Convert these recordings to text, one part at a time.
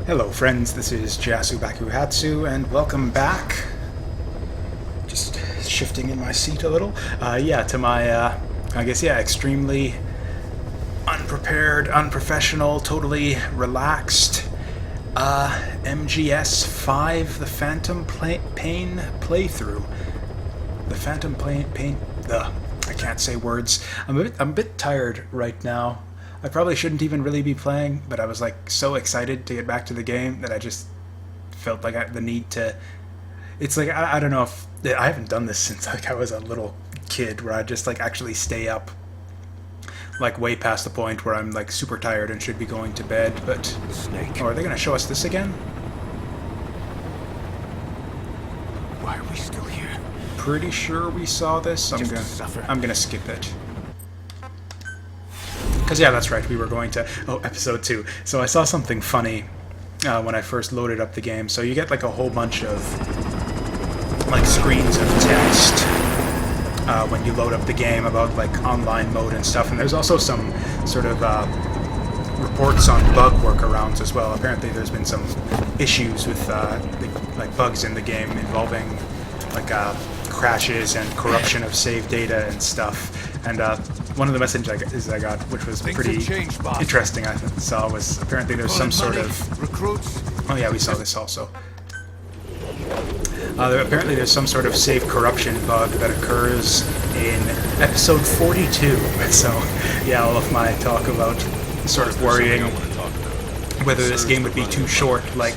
Hello friends, this is Jasu and welcome back. Just shifting in my seat a little. To my, extremely unprepared, unprofessional, totally relaxed MGS 5, the Phantom Pain playthrough. The Phantom Pain... I can't say words. I'm a bit tired right now. I probably shouldn't even really be playing, but I was like so excited to get back to the game that I just felt like the need to... It's like, I don't know if... I haven't done this since like I was a little kid, where I just like actually stay up like way past the point where I'm like super tired and should be going to bed, but... Snake. Oh, are they going to show us this again? Why are we still here? Pretty sure we saw this. I'm gonna skip it. Because, yeah, that's right, we were going to... Oh, episode 2. So I saw something funny when I first loaded up the game. So you get, like, a whole bunch of, like, screens of text when you load up the game about, like, online mode and stuff. And there's also some sort of reports on bug workarounds as well. Apparently there's been some issues with, like, bugs in the game involving, like, crashes and corruption of save data and stuff. And one of the messages I got, which was pretty interesting, I saw, was apparently there's some sort of... recruits. Oh yeah, we saw this also. Apparently there's some sort of save corruption bug that occurs in episode 42. So, yeah, all of my talk about sort of worrying whether this game would be too short, like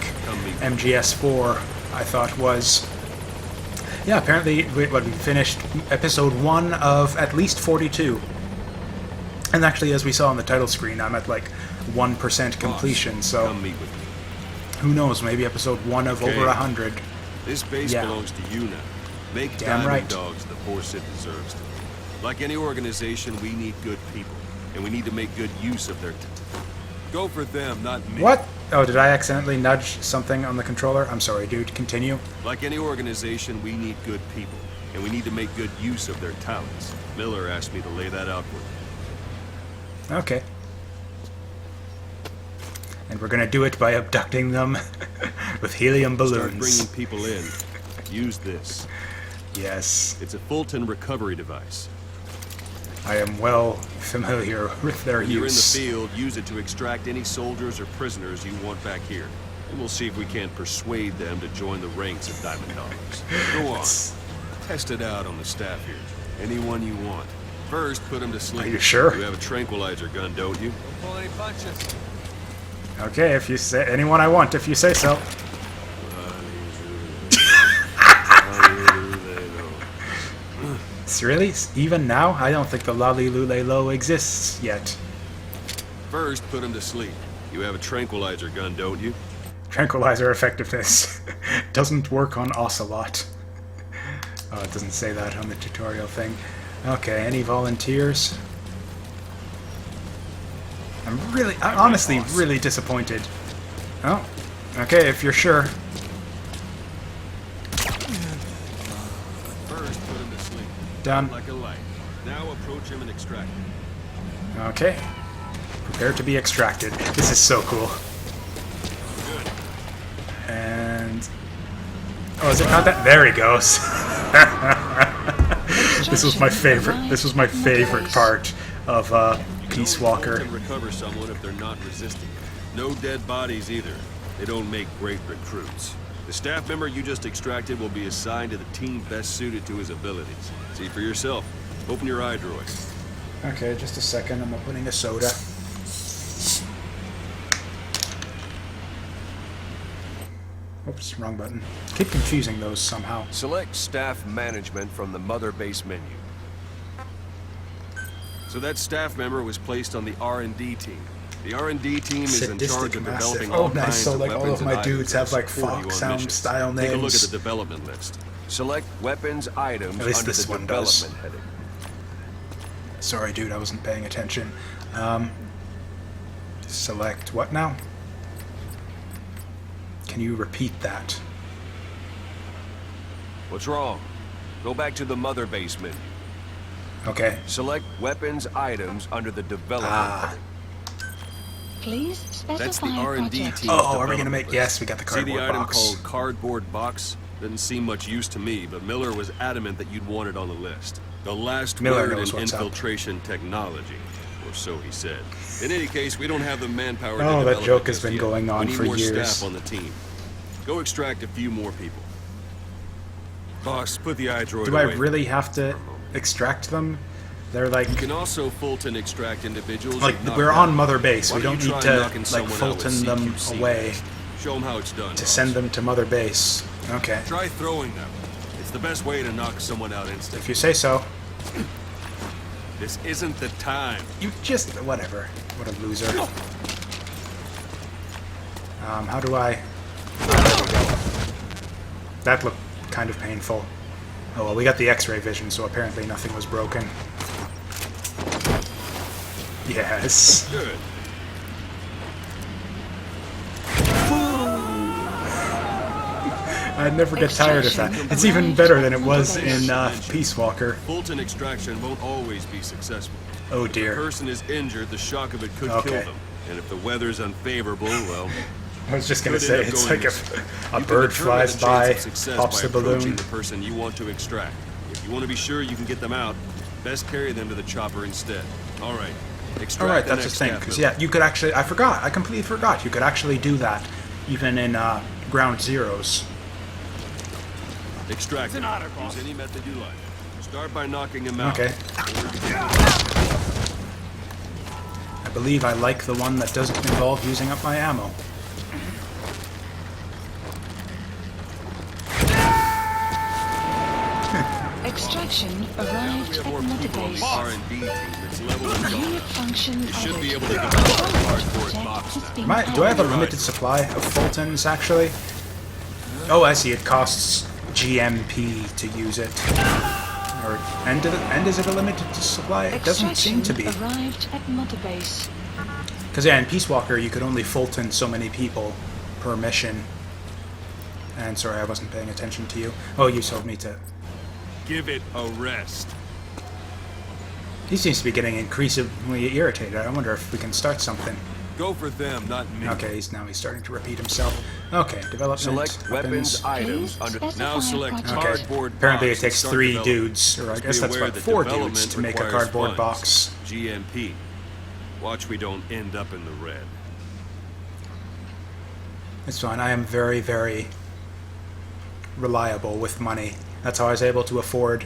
MGS4, I thought was... Yeah, apparently we finished episode 1 of at least 42. And actually, as we saw on the title screen, I'm at like 1% completion, so who knows, maybe episode 1 of over 100. This base belongs to you now. Make Damn right. Dogs the force it deserves. Like any organization, we need good people, and we need to make good use of their Go for them, not me. What? Oh, did I accidentally nudge something on the controller? I'm sorry, dude. Continue. Like any organization, we need good people, and we need to make good use of their talents. Miller asked me to lay that out for you. Okay. And we're gonna do it by abducting them with helium balloons. Start bringing people in. Use this. Yes. It's a Fulton recovery device. I am well familiar with their When you're use. in the field, use it to extract any soldiers or prisoners you want back here. And we'll see if we can't persuade them to join the ranks of Diamond Dogs. Go on. Test it out on the staff here. Anyone you want. First, put them to sleep. Are you sure? You have a tranquilizer gun, don't you? Don't pull any punches. Okay, if you say anyone I want, if you say so. Really? Even now? I don't think the Lolly Lule Lo exists yet. First, put him to sleep. You have a tranquilizer gun, don't you? Tranquilizer effectiveness doesn't work on Ocelot. Oh, it doesn't say that on the tutorial thing. Okay, any volunteers? I'm honestly really disappointed. Oh, okay, if you're sure. First, put him to sleep. Done. Like a light. Now approach him and extract him. Okay. Prepare to be extracted. This is so cool. Good. And... Oh, is it not that? There he goes. This was my favorite. This was my favorite part of Peace Walker. You can recover someone if they're not resisting. No dead bodies either. They don't make great recruits. The staff member you just extracted will be assigned to the team best suited to his abilities. See for yourself. Open your eye, droid. Okay, just a second. I'm opening a soda. Oops, wrong button. Keep confusing those somehow. Select staff management from the mother base menu. So that staff member was placed on the R&D team. The R&D team is in charge Sadistic of massive. developing Oh, all nice. kinds So, of like, all weapons of and my dudes items have, like, that support you on Fox sound missions. style names. Take a look at the development list. Select weapons items At least under this the one does. development heading. Sorry, dude, I wasn't paying attention. Select what now? Can you repeat that? What's wrong? Go back to the mother base menu. Okay. Select weapons items under the development. Please specify That's the a R&D project. team. Oh, are we gonna make? Yes, we got the See the cardboard item box. called cardboard box? Didn't seem much use to me, but Miller was adamant that you'd want it on the list. The last Miller word knows in what's up. infiltration technology, or so he said. In any case, we don't have the manpower to Oh, that develop joke it has just been yet. going on we need for more years. staff on the team. Go extract a few more people. Boss, put the iDroid Do I away. really have to extract them? They're like, You can also Fulton extract individuals. like you've knocked we're out. on Mother Base. Why We don't you need try to knocking like someone out with Fulton them CQC? away Show them how it's done. to boss. send them to Mother Base. Okay, Try throwing them. It's the best way to knock someone out instantly. if you say so. This isn't the time. You just whatever. What a loser. How do I? Oh, there we go. That looked kind of painful. Oh well, we got the X-ray vision, so apparently nothing was broken. Yes. Good. I'd never get tired of that. It's even better than it was in Peace Walker. Fulton extraction won't always be successful. Oh If a dear. person is injured, the shock of it could Okay. kill them. And if the weather's unfavorable, well, I was just gonna could say, end up it's going like missing. a You can bird determine flies the chance by, of success pops by the balloon. approaching the person you want to extract. If you want to be sure you can get them out, best carry them to the chopper instead. All right. Extract All right, the that's the next thing. staff Because member. yeah, you could actually. I forgot. I completely forgot. You could actually do that, even in Ground Zeroes. Extract them. Use any method you like. Start by knocking him out. Okay. I believe I like the one that doesn't involve using up my ammo. Extraction Now that arrived we have at more Mother people on Base. the R&D team, it's level and Unit gone. function You should be added. able to develop The a cardboard project box has now. been Do I have a added. limited supply of Fultons, actually? Oh, I see. It costs GMP to use it. Or, and is it a limited supply? It doesn't seem to be. Extraction arrived at Mother Base. Because yeah, in Peace Walker, you could only Fulton so many people per mission. And sorry, I wasn't paying attention to you. Oh, you told me to. Give it a rest. He seems to be getting increasingly irritated. I wonder if we can start something. Go for them, not me. Okay, he's starting to repeat himself. Okay, development. Select weapons items under. Now select Okay. cardboard Apparently box it takes and start 3 development. dudes, or I Just guess be that's aware about that 4 development dudes to make a requires cardboard funds. box. GMP. Watch we don't end up in the red. It's fine. I am very, very reliable with money. That's how I was able to afford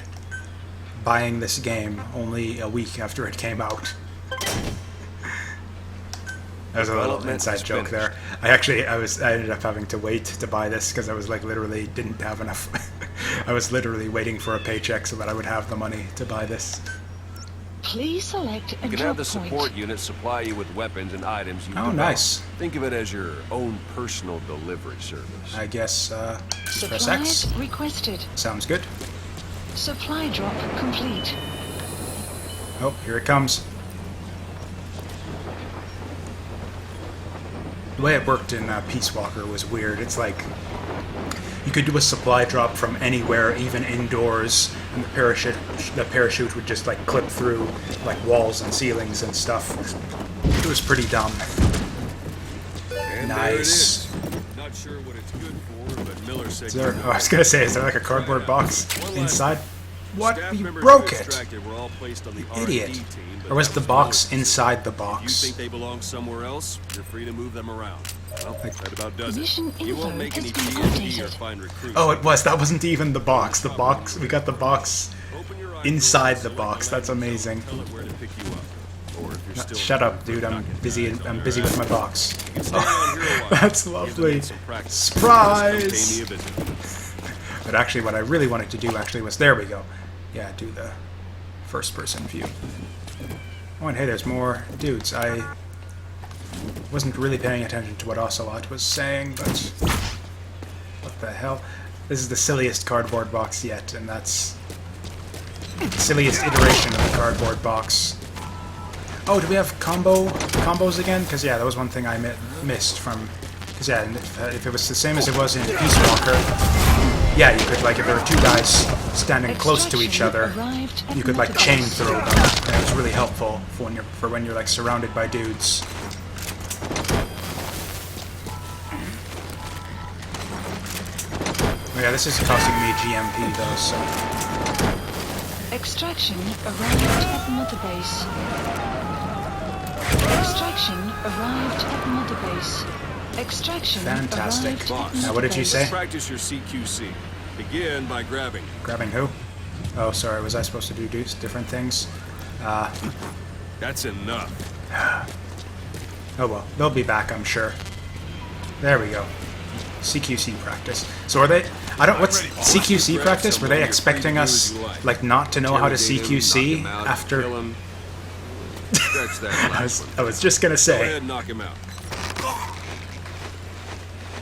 buying this game only a week after it came out. That was a little Development inside is joke finished. there. I ended up having to wait to buy this because I was like literally didn't have enough. I was literally waiting for a paycheck so that I would have the money to buy this. Please select a You can drop have the support point. unit supply you with weapons and items you Oh, develop. nice. Think of it as your own personal delivery service. I guess press Supplies X. requested. Sounds good. Supply drop complete. Oh, here it comes. The way it worked in Peace Walker was weird. It's like you could do a supply drop from anywhere, even indoors, and the parachute would just like clip through like walls and ceilings and stuff. It was pretty dumb. And there it Nice. is. Not sure what it's good for, but Miller said. Is there, I was gonna say, is there like a cardboard box inside? What? Staff You members broke who it! extracted were all placed on the Idiot. R&D team, but Or was that the was box Miller's inside the decision. If you box? think they belong somewhere else, you're free to move them around. Well, that about does Mission it. You won't info make has any been TNT or updated. find recruits. Oh, it was. That wasn't even the box. The box. We got the box Open your eyes inside and the select box. That's landing amazing. zone. Tell it where to pick you up. Or if you're still Shut up, dude. I'm busy. I'm busy with my box. Stay around here a while. That's Give the lovely. men some practice. Surprise! Just come pay me a visit. But actually, what I really wanted to do actually was there we go. Yeah, do the first-person view. Oh, and hey, there's more dudes. I wasn't really paying attention to what Ocelot was saying, but what the hell? This is the silliest cardboard box yet, and that's the silliest iteration of the cardboard box. Oh, do we have combos again? Because yeah, that was one thing I missed from. Because yeah, and if it was the same as it was in Peace Walker, yeah, you could like if there were 2 guys standing close to each other, you could like chain throw them, and it was really helpful for when you're like surrounded by dudes. Oh, yeah, this is costing me GMP though, so... Extraction arrived at Mother Base. Extraction arrived at Mother Base. Extraction Fantastic. arrived Boss. at Now, Mother what did you Base. say? Practice your CQC. Begin by grabbing. Grabbing who? Oh, sorry, was I supposed to do different things? That's enough. Oh well, they'll be back, I'm sure. There we go. CQC practice. So are they... I don't... What's CQC practice? Were they expecting us, like, not to know how to CQC after... Stretch that. I was just gonna Go say... ahead and knock him out.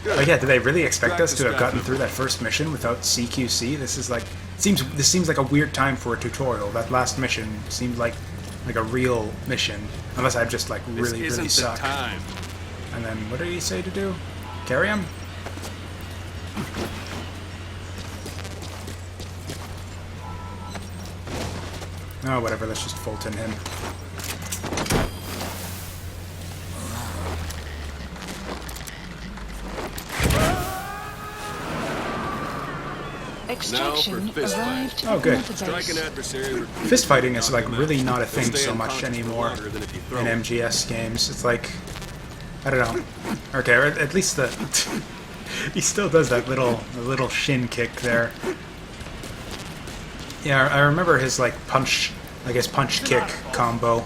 Oh yeah, do they really expect us to have gotten through that first mission without CQC? This is like... This seems like a weird time for a tutorial. That last mission seemed like a real mission. Unless I just, like, really, This really isn't the suck. time. And then, what did he say to do? Carry him? Oh, whatever, let's just Fulton him. Extraction fist fight. arrived Oh, at good. Mother Strike an Base. adversary. Fist fighting is, like, really not a They'll thing stay so much unconscious for anymore longer than if you throw in them. MGS games. It's like... I don't know. Okay, or at least the... he still does that little shin kick there. Yeah, I remember his, like, punch... I guess punch-kick combo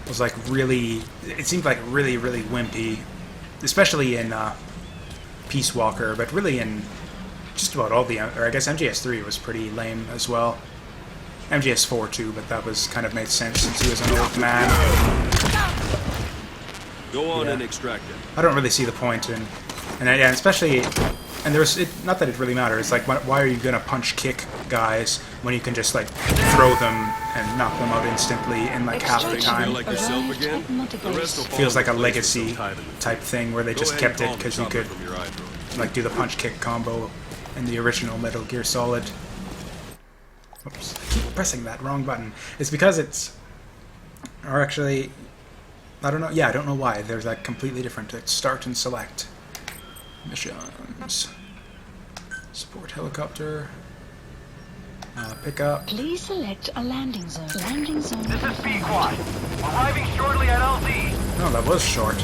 was, like, really... It seemed like really, really wimpy. Especially in Peace Walker, but really in just about all the... Or I guess MGS3 was pretty lame as well. MGS4 too, but that was kind of made sense since he was an old man. Go on Yeah. and extract it. I don't really see the point in... And yeah, especially... And there's... Not that it really matters. It's like, why are you gonna punch-kick guys when you can just, like, throw them and knock them out instantly in, like, half the Extraction time? Like yourself arrived again? at Mother The rest will Base. fall Feels like a into place with legacy some time in it. type thing where they Go just ahead kept and it call because the you could, chopper from your eye drawer. like, do the punch-kick combo in the original Metal Gear Solid. Oops, I keep pressing that wrong button. It's because it's... Or actually... I don't know. Yeah, I don't know why. There's, like, completely different. It's start and select. Missions. Support helicopter. Pick up. Please select a landing zone. Landing zone. This is B-Quad. Arriving shortly at LZ. Oh, that was short.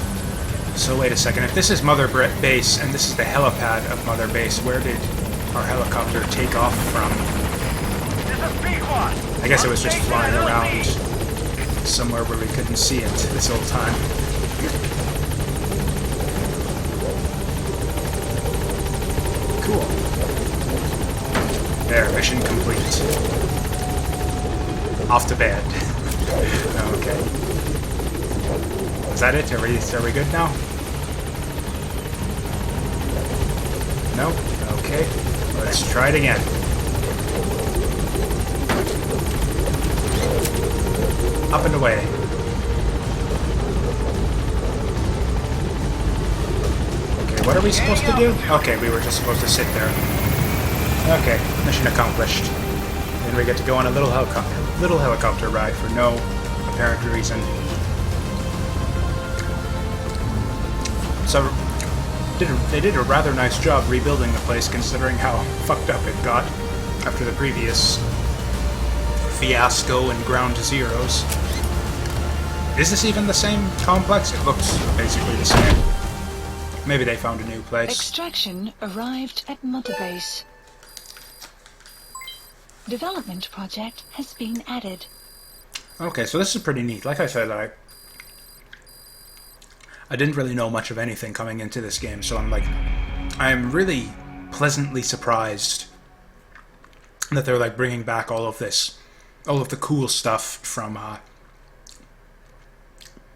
So wait a second. If this is Mother Base and this is the helipad of Mother Base, where did our helicopter take off from? This is B-Quad. I guess it was just Station flying at around LZ. somewhere where we couldn't see it this whole time. Cool. There, mission complete. Off to bed. Okay. Is that it? Are we good now? No? Okay. Let's try it again. Up and away. Okay, what are we supposed to do? Okay, we were just supposed to sit there. Okay, mission accomplished. Then we get to go on a little helicopter ride for no apparent reason. So, they did a rather nice job rebuilding the place considering how fucked up it got after the previous fiasco and Ground Zeroes. Is this even the same complex? It looks basically the same. Maybe they found a new place. Extraction arrived at Mother Base. Development project has been added. Okay, so this is pretty neat. Like I said, I didn't really know much of anything coming into this game, so I'm really pleasantly surprised that they're like bringing back all of the cool stuff from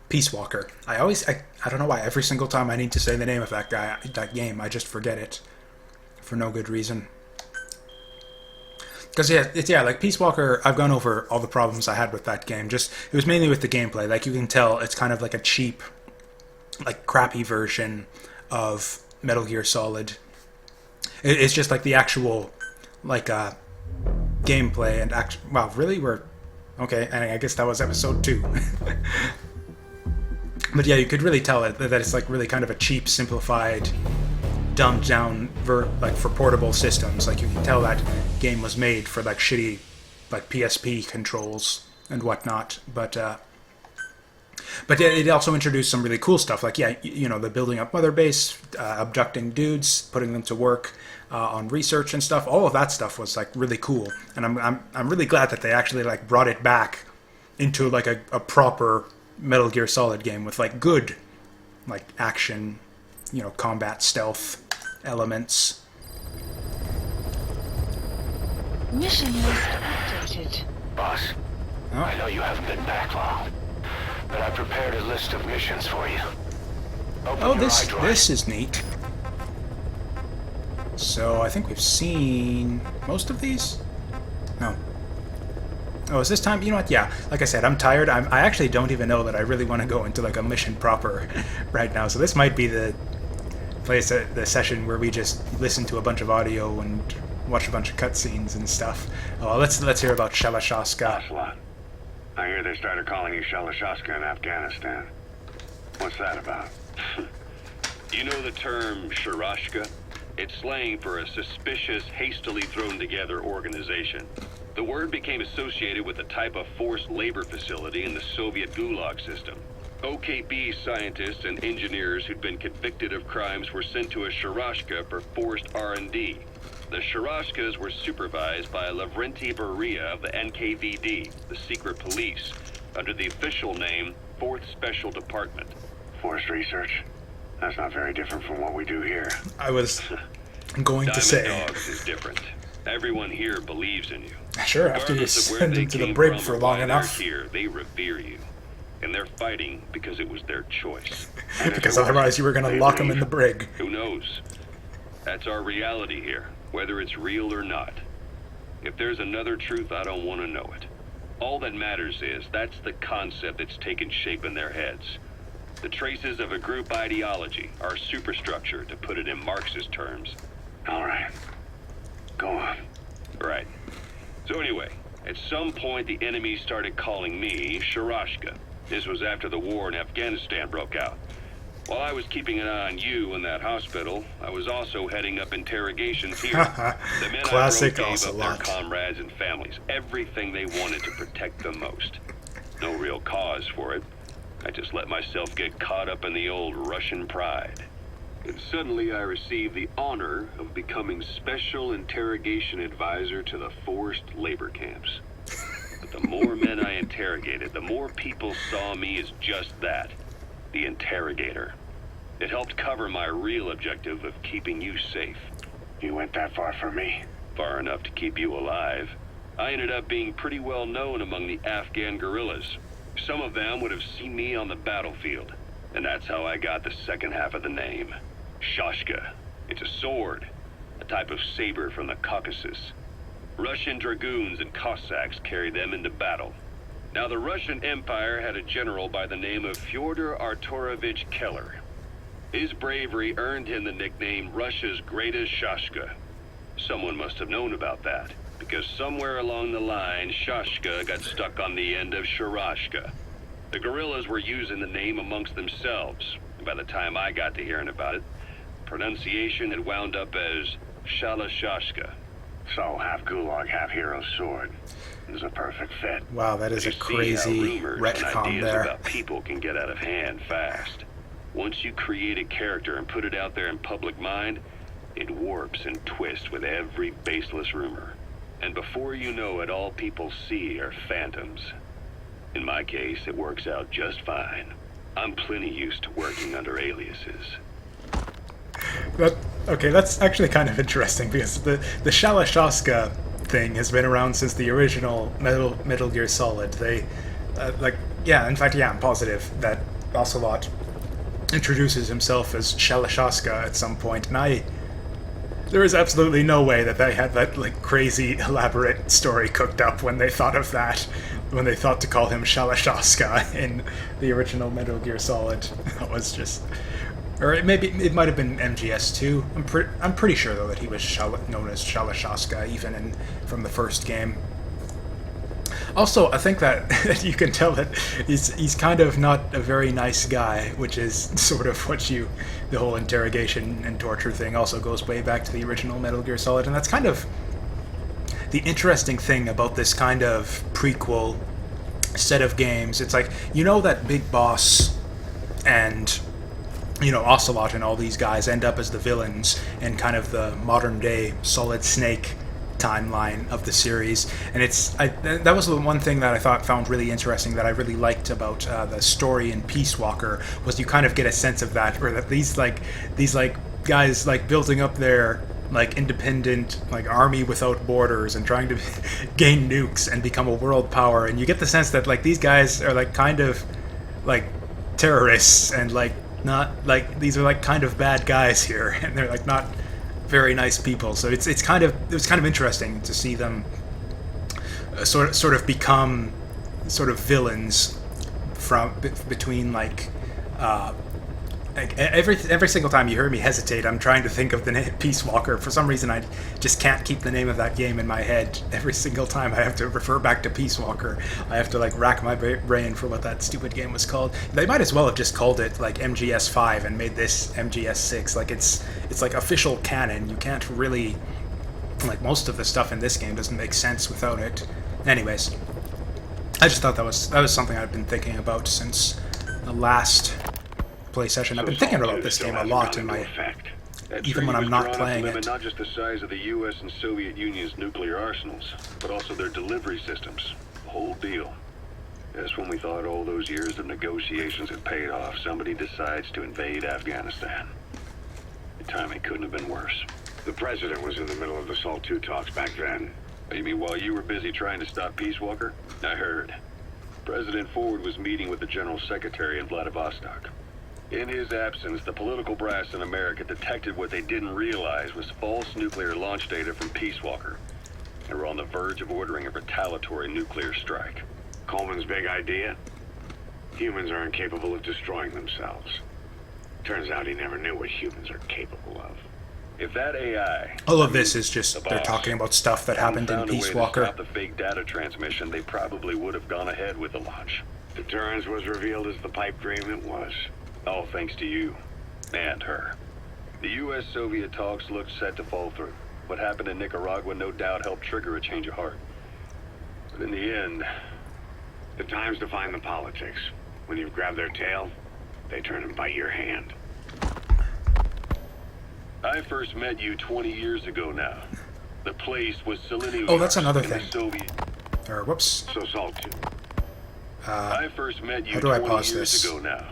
Peace Walker. I don't know why every single time I need to say the name of that game, I just forget it for no good reason. Because like Peace Walker, I've gone over all the problems I had with that game. It was mainly with the gameplay. Like you can tell, it's kind of like a cheap, like crappy version of Metal Gear Solid. It's just like the actual, like gameplay and wow, really okay. And I guess that was episode 2. But yeah, you could really tell that it's like really kind of a cheap, simplified dumbed down like for portable systems. Like you can tell that game was made for like shitty like PSP controls and whatnot. But yeah, it also introduced some really cool stuff. Like the building up Mother Base, abducting dudes, putting them to work on research and stuff. All of that stuff was like really cool, and I'm really glad that they actually like brought it back into like a proper Metal Gear Solid game with like good like action, combat stealth elements. Mission list updated. Boss, Oh. I know you haven't been back long, but I prepared a list of missions for you. Open Oh, your iDrive. this is neat. So I think we've seen most of these. No. Oh, is this time? You know what? Yeah. Like I said, I'm tired. I actually don't even know that I really want to go into like a mission proper right now. So this might be the place, the session where we just listen to a bunch of audio and watch a bunch of cutscenes and stuff. Oh, let's hear about Shalashaska. Ocelot. I hear they started calling you Shalashaska in Afghanistan. What's that about? You know the term Sharashka? It's slang for a suspicious, hastily thrown together organization. The word became associated with a type of forced labor facility in the Soviet Gulag system. OKB scientists and engineers who'd been convicted of crimes were sent to a Sharashka for forced R&D. The Sharashkas were supervised by Lavrenti Beria of the NKVD, the secret police, under the official name 4th Special Department. Forced research? That's not very different from what we do here. I was going to Diamond say. Dogs is different. Everyone here believes in you. Sure, after you Regardless of where send they them to the came brig from for or long why enough. they're here, they revere you. And they're fighting because it was their choice. Because otherwise you were going to lock them in the brig. Who knows? That's our reality here, whether it's real or not. If there's another truth, I don't want to know it. All that matters is that's the concept that's taken shape in their heads. The traces of a group ideology, our superstructure, to put it in Marxist terms. All right. Go on. Right. So anyway, at some point the enemy started calling me Sharashka. This was after the war in Afghanistan broke out. While I was keeping an eye on you in that hospital, I was also heading up interrogations here. The men Classic I wrote gave up their Ocelot. comrades and families everything they wanted to protect the most. No real cause for it. I just let myself get caught up in the old Russian pride. And suddenly I received the honor of becoming Special Interrogation Advisor to the forced labor camps. But the more men I interrogated, the more people saw me as just that, the interrogator. It helped cover my real objective of keeping you safe. You went that far for me. Far enough to keep you alive. I ended up being pretty well known among the Afghan guerrillas. Some of them would have seen me on the battlefield, and that's how I got the second half of the name. Shashka. It's a sword, a type of saber from the Caucasus. Russian dragoons and Cossacks carried them into battle. Now, the Russian Empire had a general by the name of Fyodor Arturovich Keller. His bravery earned him the nickname Russia's Greatest Shashka. Someone must have known about that, because somewhere along the line, Shashka got stuck on the end of Sharashka. The guerrillas were using the name amongst themselves, and by the time I got to hearing about it, pronunciation had wound up as Shalashashka. So, half gulag, half hero sword. It was a perfect fit. Wow, that is a You see how crazy rumors and retcon ideas there. about people can get out of hand fast. Once you create a character and put it out there in public mind, it warps and twists with every baseless rumor. And before you know it, all people see are phantoms. In my case, it works out just fine. I'm plenty used to working under aliases. Okay, that's actually kind of interesting because the Shalashaska thing has been around since the original Metal Gear Solid. They, in fact, I'm positive that Ocelot introduces himself as Shalashaska at some point, and there is absolutely no way that they had that like crazy elaborate story cooked up when they thought of that, when they thought to call him Shalashaska in the original Metal Gear Solid. That was just, or it might have been MGS2. I'm pretty sure though that he was known as Shalashaska even from the first game. Also, I think that you can tell that he's kind of not a very nice guy, which is sort of what the whole interrogation and torture thing also goes way back to the original Metal Gear Solid, and that's kind of the interesting thing about this kind of prequel set of games. It's like, you know that Big Boss and, you know, Ocelot and all these guys end up as the villains in kind of the modern day Solid Snake timeline of the series, and that was the one thing that I found really interesting, that I really liked about the story in Peace Walker, was you kind of get a sense of that, or that these guys like building up their like independent like army without borders and trying to gain nukes and become a world power, and you get the sense that like these guys are like kind of like terrorists, and like not like these are like kind of bad guys here, and they're like not very nice people. So it was kind of interesting to see them sort of become sort of villains from between like every single time you hear me hesitate, I'm trying to think of the name Peace Walker. For some reason, I just can't keep the name of that game in my head. Every single time I have to refer back to Peace Walker. I have to like rack my brain for what that stupid game was called. They might as well have just called it like MGS5 and made this MGS6. Like it's like official canon. You can't really, like, most of the stuff in this game doesn't make sense without it. Anyways, I just thought that was something I've been thinking about since the last play session. I've been thinking about this game a lot in my, even when I'm not playing it. Not just the size of the U.S. and Soviet Union's nuclear arsenals, but also their delivery systems. The whole deal. Just when we thought all those years of negotiations had paid off, somebody decides to invade Afghanistan. The timing couldn't have been worse. The president was in the middle of the SALT II talks back then. You mean while you were busy trying to stop Peace Walker? I heard. President Ford was meeting with the General Secretary in Vladivostok. In his absence, the political brass in America detected what they didn't realize was false nuclear launch data from Peace Walker. They were on the verge of ordering a retaliatory nuclear strike. Coleman's big idea? Humans are incapable of destroying themselves. Turns out he never knew what humans are capable of. If that AI... All of this is just, they're talking about stuff that happened in Peace Walker. To stop the fake data transmission, they probably would have gone ahead with the launch. Deterrence was revealed as the pipe dream it was. All thanks to you. And her. The U.S.-Soviet talks looked set to fall through. What happened in Nicaragua no doubt helped trigger a change of heart. But in the end... The time's define the politics. When you've grabbed their tail, they turn and bite your hand. I first met you 20 years ago now. The place was Selenium. Oh, that's another thing. Or, whoops. So SALT II. I first met you how do I 20 pause years this? ago now.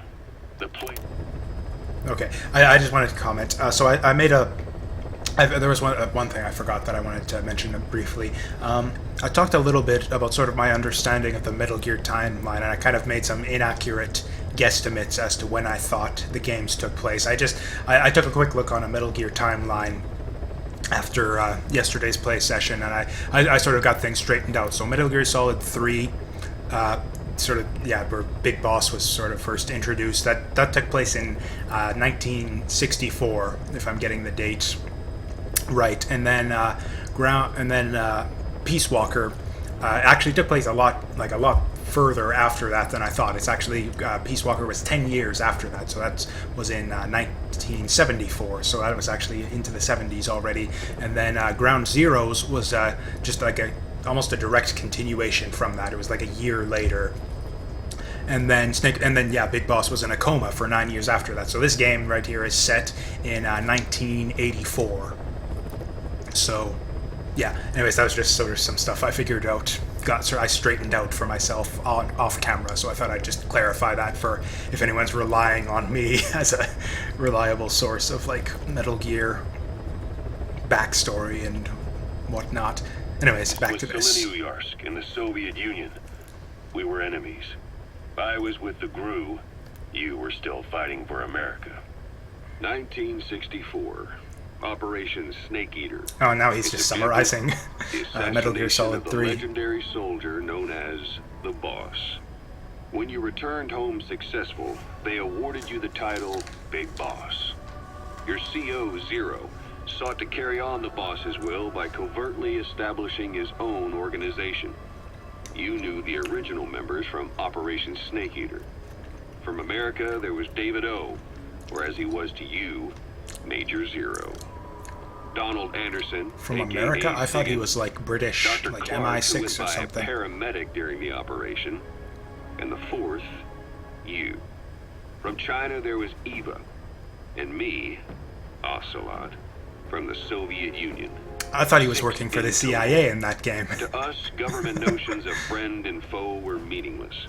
The place... Okay, I just wanted to comment. So I made there was one thing I forgot that I wanted to mention briefly. I talked a little bit about sort of my understanding of the Metal Gear timeline, and I kind of made some inaccurate guesstimates as to when I thought the games took place. I took a quick look on a Metal Gear timeline after yesterday's play session, and I sort of got things straightened out. So Metal Gear Solid 3, where Big Boss was sort of first introduced, that took place in 1964, if I'm getting the dates right, and then Peace Walker actually took place a lot further after that than I thought. It's actually Peace Walker was 10 years after that, so that was in 1974. So that was actually into the 70s already. And then Ground Zeroes was just like almost a direct continuation from that. It was like a year later. And then Big Boss was in a coma for 9 years after that. So this game right here is set in 1984. So, yeah. Anyways, that was just sort of some stuff I figured out. I straightened out for myself off camera. So I thought I'd just clarify that for if anyone's relying on me as a reliable source of like Metal Gear backstory and whatnot. Anyways, back to this. Selenium in the Soviet Union. We were enemies. I was with the GRU. You were still fighting for America. 1964. Operation Snake Eater. Oh, now he's just summarizing Metal Gear Solid 3. The legendary soldier known as the Boss. When you returned home successful, they awarded you the title Big Boss. Your CO, Zero, sought to carry on the Boss's will by covertly establishing his own organization. You knew the original members from Operation Snake Eater. From America, there was David O, or as he was to you, Major Zero. Donald Anderson, From aka America? I thought he Sigan. was like British, Dr. like Clark, who went MI6 or by something. a paramedic during the operation. And the fourth, you. From China, there was Eva. And me, Ocelot, from the Soviet Union. I thought he was working for the CIA in that game. To us, government notions of friend and foe were meaningless.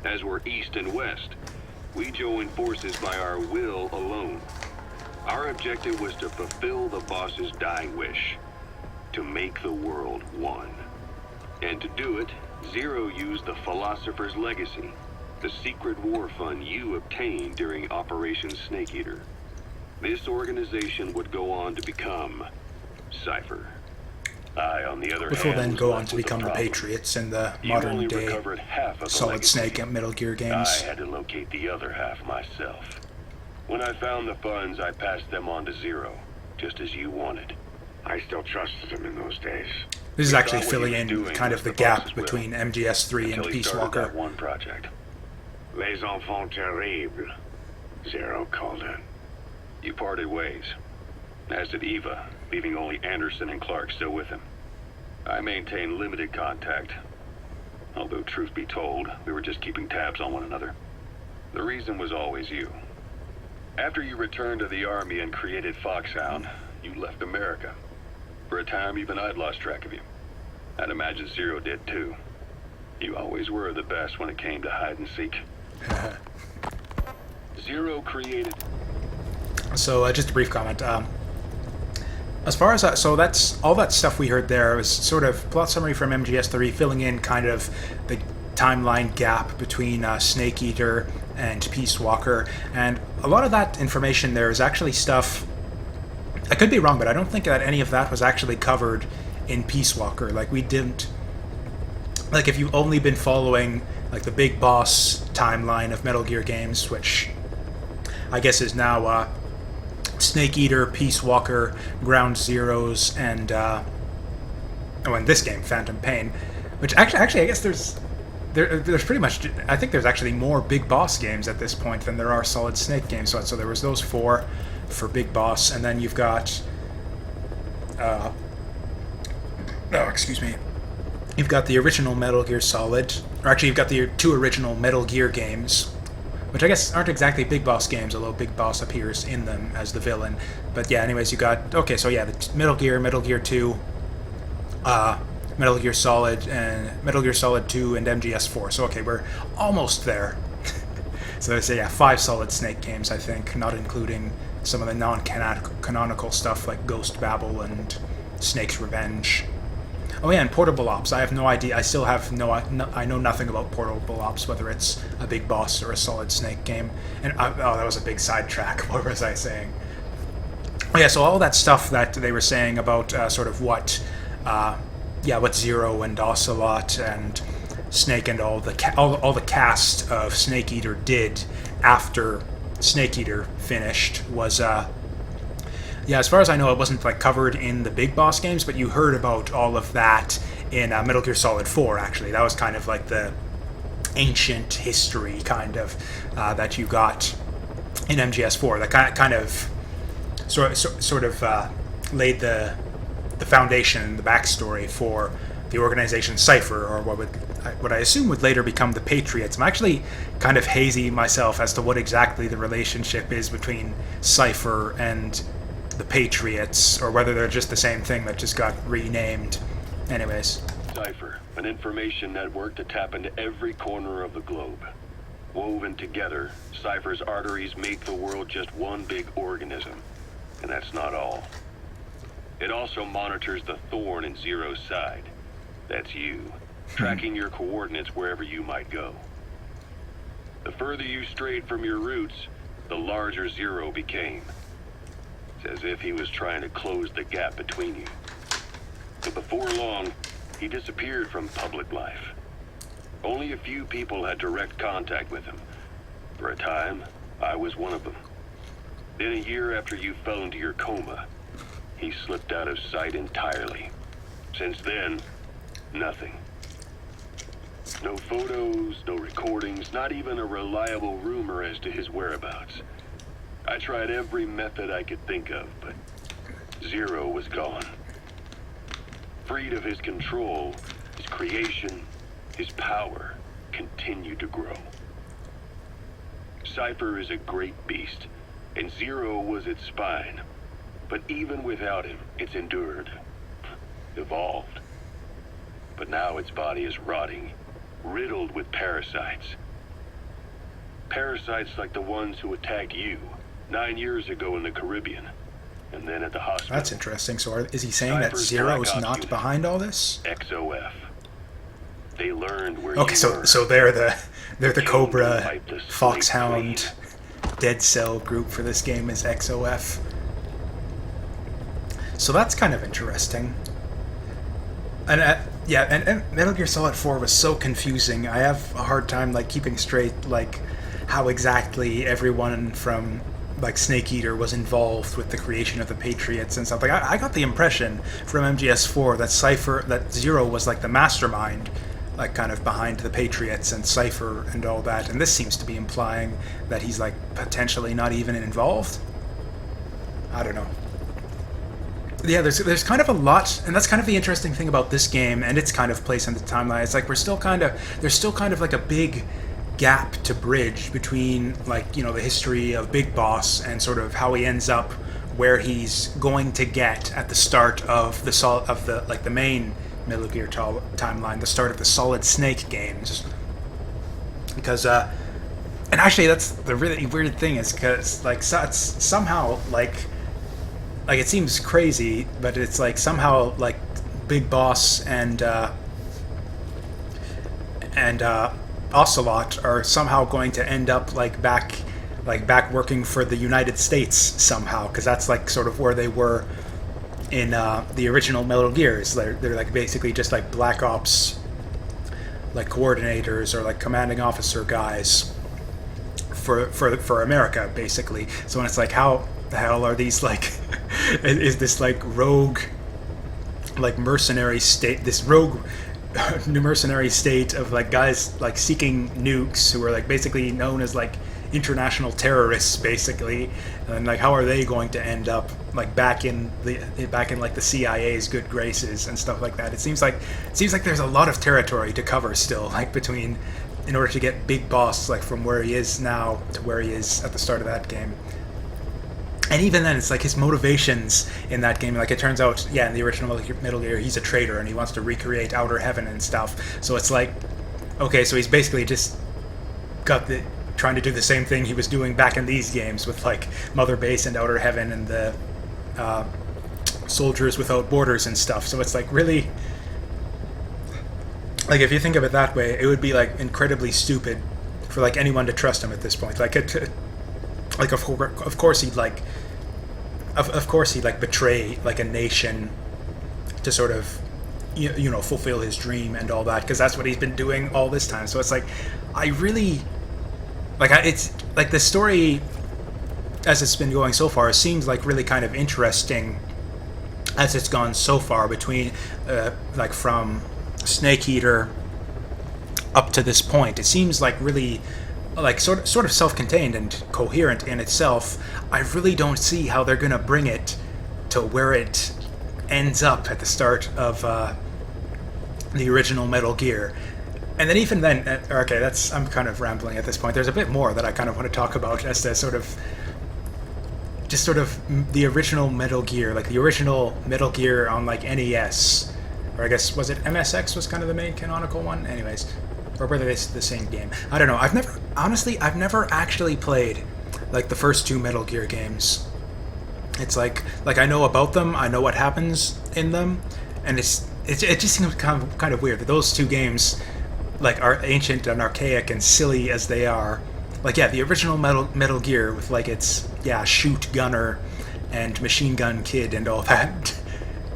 As were East and West, we joined forces by our will alone. Our objective was to fulfill the boss's dying wish, to make the world one. And to do it, Zero used the Philosopher's Legacy, the secret war fund you obtained during Operation Snake Eater. This organization would go on to become Cypher. I, on the other Which will hand, then was go left on to with a become the problem. Patriots in the You modern only day recovered half of the Solid legacy. Snake and Metal Gear I games. had to locate the other half myself. When I found the funds, I passed them on to Zero, just as you wanted. I still trusted him in those days. This is We actually thought what he filling was in doing kind was of the the gap boss's will, between MGS3 and until he Peace started Walker. that one project. Les enfants terribles. Zero called in. You parted ways, as did Eva, leaving only Anderson and Clark still with him. I maintained limited contact, although truth be told, we were just keeping tabs on one another. The reason was always you. After you returned to the Army and created Foxhound, you left America. For a time, even I'd lost track of you. I'd imagine Zero did too. You always were the best when it came to hide and seek. Zero created... So just a brief comment. As far as that, so that's all that stuff we heard there was sort of plot summary from MGS3, filling in kind of the timeline gap between Snake Eater and Peace Walker, and a lot of that information there is actually stuff. I could be wrong, but I don't think that any of that was actually covered in Peace Walker. Like we didn't. Like if you've only been following like the Big Boss timeline of Metal Gear games, which I guess is now Snake Eater, Peace Walker, Ground Zeroes, and in this game, Phantom Pain. Which actually, I guess there's pretty much. I think there's actually more Big Boss games at this point than there are Solid Snake games. So there was those 4 for Big Boss, and then you've got. Excuse me. You've got the original Metal Gear Solid, or actually, you've got the 2 original Metal Gear games, which I guess aren't exactly Big Boss games, although Big Boss appears in them as the villain. But yeah, anyways, you got... Okay, so yeah, the Metal Gear 2, Metal Gear Solid, and Metal Gear Solid 2, and MGS4. So okay, we're almost there. So they say, yeah, 5 Solid Snake games, I think, not including some of the non-canonical stuff like Ghost Babel and Snake's Revenge. Oh yeah, and Portable Ops. I have no idea. I still have I know nothing about Portable Ops, whether it's a Big Boss or a Solid Snake game. And that was a big sidetrack. What was I saying? Oh yeah, so all that stuff that they were saying about sort of what Zero and Ocelot and Snake and all the cast of Snake Eater did after Snake Eater finished was. Yeah, as far as I know, it wasn't like covered in the Big Boss games, but you heard about all of that in Metal Gear Solid 4, actually. That was kind of like the ancient history, kind of, that you got in MGS4. That kind of sort of laid the foundation, the backstory for the organization Cypher, or what I assume would later become the Patriots. I'm actually kind of hazy myself as to what exactly the relationship is between Cypher and the Patriots, or whether they're just the same thing that just got renamed. Anyways. Cypher, an information network to tap into every corner of the globe. Woven together, Cypher's arteries make the world just one big organism. And that's not all. It also monitors the thorn in Zero's side. That's you, tracking your coordinates wherever you might go. The further you strayed from your roots, the larger Zero became. As if he was trying to close the gap between you. But before long, he disappeared from public life. Only a few people had direct contact with him. For a time, I was one of them. Then a year after you fell into your coma, he slipped out of sight entirely. Since then, nothing. No photos, no recordings, not even a reliable rumor as to his whereabouts. I tried every method I could think of, but Zero was gone. Freed of his control, his creation, his power continued to grow. Cypher is a great beast, and Zero was its spine. But even without him, it's endured, evolved. But now its body is rotting, riddled with parasites. Parasites like the ones who attacked you 9 years ago in the Caribbean, and then at the hospital. That's interesting. So is he saying that Cypher's Zero's Black Ops not unit, behind all this? XOF. They learned where Okay, you were. so they're the Cobra, Wipe the slate Foxhound, Dead Cell group for this game is XOF. So that's kind of interesting. And and Metal Gear Solid 4 was so confusing. I have a hard time like keeping straight like how exactly everyone from like Snake Eater was involved with the creation of the Patriots and stuff. Like I got the impression from MGS4 that Zero was like the mastermind, like kind of behind the Patriots and Cypher and all that. And this seems to be implying that he's like potentially not even involved. I don't know. Yeah, there's kind of a lot, and that's kind of the interesting thing about this game and its kind of place in the timeline. It's like there's still kind of like a big gap to bridge between like, you know, the history of Big Boss and sort of how he ends up where he's going to get at the start of the main Metal Gear timeline, the start of the Solid Snake games. Because and actually that's the really weird thing is because like it's somehow like it seems crazy, but it's like somehow like Big Boss and Ocelot are somehow going to end up back working for the United States somehow, because that's like sort of where they were in the original Metal Gears. They're like basically just like Black Ops like coordinators or like commanding officer guys for America basically. So when it's like, how the hell are these like is this like rogue like mercenary state, this rogue mercenary state of like guys like seeking nukes who are like basically known as like international terrorists basically, and like how are they going to end up like back in like the CIA's good graces and stuff like that. It seems like there's a lot of territory to cover still, like between, in order to get Big Boss like from where he is now to where he is at the start of that game. And even then, it's like his motivations in that game, like it turns out, yeah, in the original Metal Gear, he's a traitor and he wants to recreate Outer Heaven and stuff. So it's like, okay, so he's basically just trying to do the same thing he was doing back in these games with like Mother Base and Outer Heaven and the Soldiers Without Borders and stuff. So it's like really, like if you think of it that way, it would be like incredibly stupid for like anyone to trust him at this point. Like of course he'd betray like a nation to sort of you know fulfill his dream and all that, because that's what he's been doing all this time. So it's like I really it's like the story as it's been going so far seems like really kind of interesting as it's gone so far between like from Snake Eater up to this point. It seems like really like sort of self-contained and coherent in itself. I really don't see how they're gonna bring it to where it ends up at the start of the original Metal Gear. And then even then, okay, I'm kind of rambling at this point. There's a bit more that I kind of want to talk about as to sort of the original Metal Gear, like the original Metal Gear on like NES, or I guess was it MSX was kind of the main canonical one. Anyways. Or whether it's the same game. I don't know. I've never actually played like the first two Metal Gear games. It's like I know about them, I know what happens in them, and it just seems kind of weird that those two games like are ancient and archaic and silly as they are. Like yeah, the original Metal Gear with like its shoot gunner and machine gun kid and all that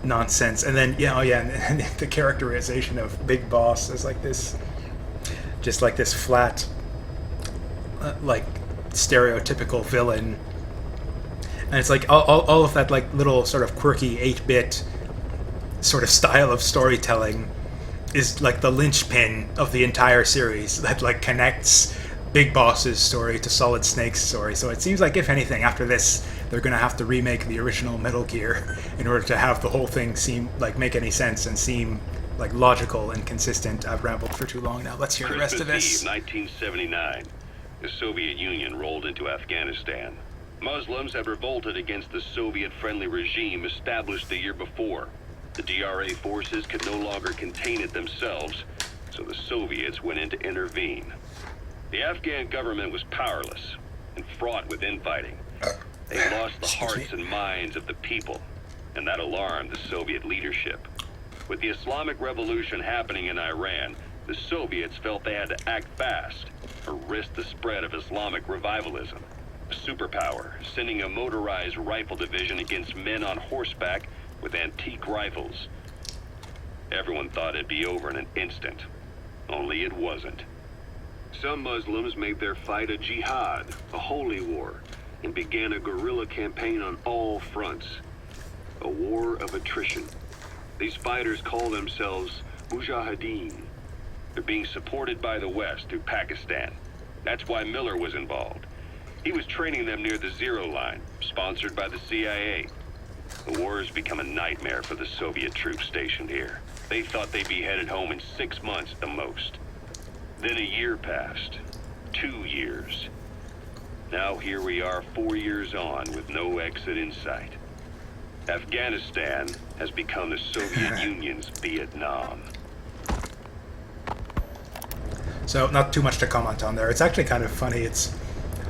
nonsense, and then and the characterization of Big Boss as like this. Just like this flat, like stereotypical villain, and it's like all of that like little sort of quirky 8-bit sort of style of storytelling is like the linchpin of the entire series that like connects Big Boss's story to Solid Snake's story. So it seems like, if anything, after this, they're going to have to remake the original Metal Gear in order to have the whole thing seem like make any sense and seem like logical and consistent. I've rambled for too long now. Let's hear the rest of this. Eve, 1979. The Soviet Union rolled into Afghanistan. Muslims had revolted against the Soviet-friendly regime established the year before. The DRA forces could no longer contain it themselves, so the Soviets went in to intervene. The Afghan government was powerless and fraught with infighting. They lost the hearts and minds of the people, and that alarmed the Soviet leadership. With the Islamic Revolution happening in Iran, the Soviets felt they had to act fast or risk the spread of Islamic revivalism. A superpower, sending a motorized rifle division against men on horseback with antique rifles. Everyone thought it'd be over in an instant, only it wasn't. Some Muslims made their fight a jihad, a holy war, and began a guerrilla campaign on all fronts. A war of attrition. These fighters call themselves Mujahideen. They're being supported by the West through Pakistan. That's why Miller was involved. He was training them near the Zero Line, sponsored by the CIA. The war has become a nightmare for the Soviet troops stationed here. They thought they'd be headed home in 6 months at the most. Then a year passed. 2 years. Now here we are 4 years on with no exit in sight. Afghanistan has become the Soviet Union's Vietnam. So not too much to comment on there. It's actually kind of funny. It's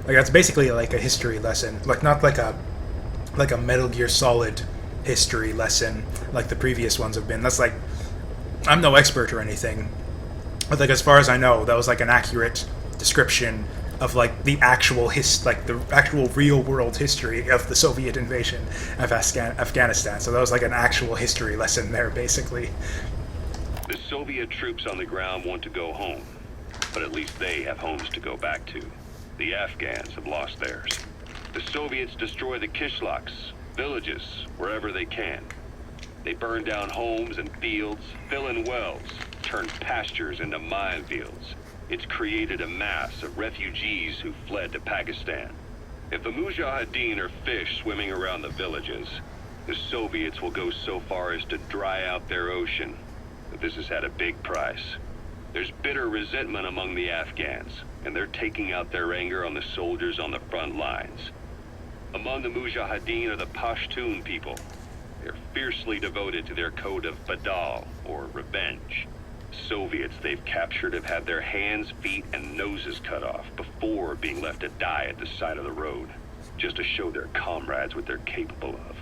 like that's basically like a history lesson, like not like a Metal Gear Solid history lesson like the previous ones have been. That's like, I'm no expert or anything, but like as far as I know, that was like an accurate description of like the actual the actual real world history of the Soviet invasion of Afghanistan. So that was like an actual history lesson there, basically. The Soviet troops on the ground want to go home, but at least they have homes to go back to. The Afghans have lost theirs. The Soviets destroy the kishlaks, villages, wherever they can. They burn down homes and fields, fill in wells, turn pastures into minefields. It's created a mass of refugees who fled to Pakistan. If the Mujahideen are fish swimming around the villages, the Soviets will go so far as to dry out their ocean. But this has had a big price. There's bitter resentment among the Afghans, and they're taking out their anger on the soldiers on the front lines. Among the Mujahideen are the Pashtun people. They're fiercely devoted to their code of Badal, or revenge. Soviets they've captured have had their hands, feet, and noses cut off before being left to die at the side of the road, just to show their comrades what they're capable of.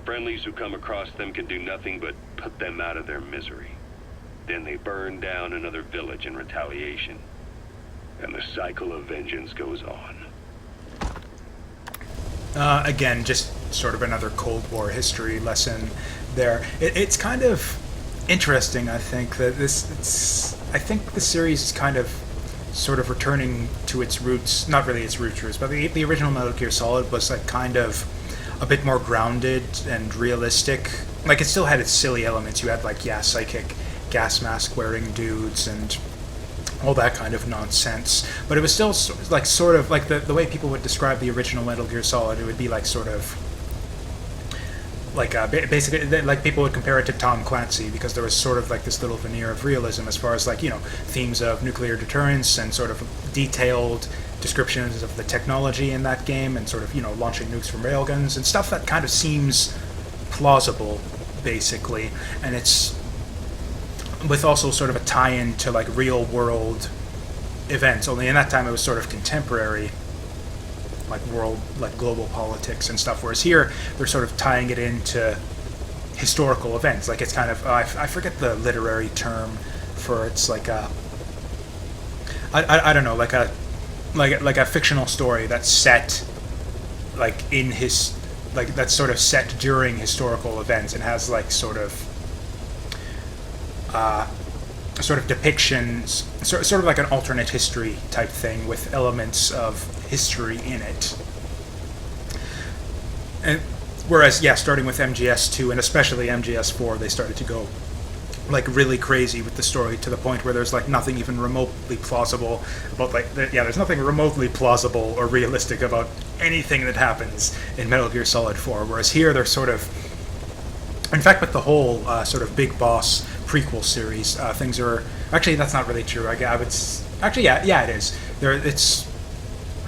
Friendlies who come across them can do nothing but put them out of their misery. Then they burn down another village in retaliation. And the cycle of vengeance goes on. Again, just sort of another Cold War history lesson there. It's kind of interesting, I think, that I think the series is kind of sort of returning to its roots, not really its roots, but the original Metal Gear Solid was like kind of a bit more grounded and realistic. Like, it still had its silly elements. You had like, psychic gas mask wearing dudes and all that kind of nonsense, but it was still like sort of like the way people would describe the original Metal Gear Solid. It would be like sort of like basically like people would compare it to Tom Clancy, because there was sort of like this little veneer of realism as far as like, you know, themes of nuclear deterrence and sort of detailed descriptions of the technology in that game, and sort of, you know, launching nukes from railguns and stuff that kind of seems plausible, basically. And it's with also sort of a tie-in to like real world events, only in that time it was sort of contemporary, like world, like global politics and stuff, whereas here they're sort of tying it into historical events. Like, it's kind of I forget the literary term for it's like a I don't know, like a fictional story that's set like in his, like that's sort of set during historical events and has like sort of depictions, sort of like an alternate history type thing with elements of history in it. And whereas, starting with MGS2 and especially MGS4, they started to go like really crazy with the story to the point where there's like nothing even remotely plausible about there's nothing remotely plausible or realistic about anything that happens in Metal Gear Solid 4. Whereas here they're sort of, in fact, with the whole sort of Big Boss prequel series, things are actually that's not really true. I would actually yeah it is. It's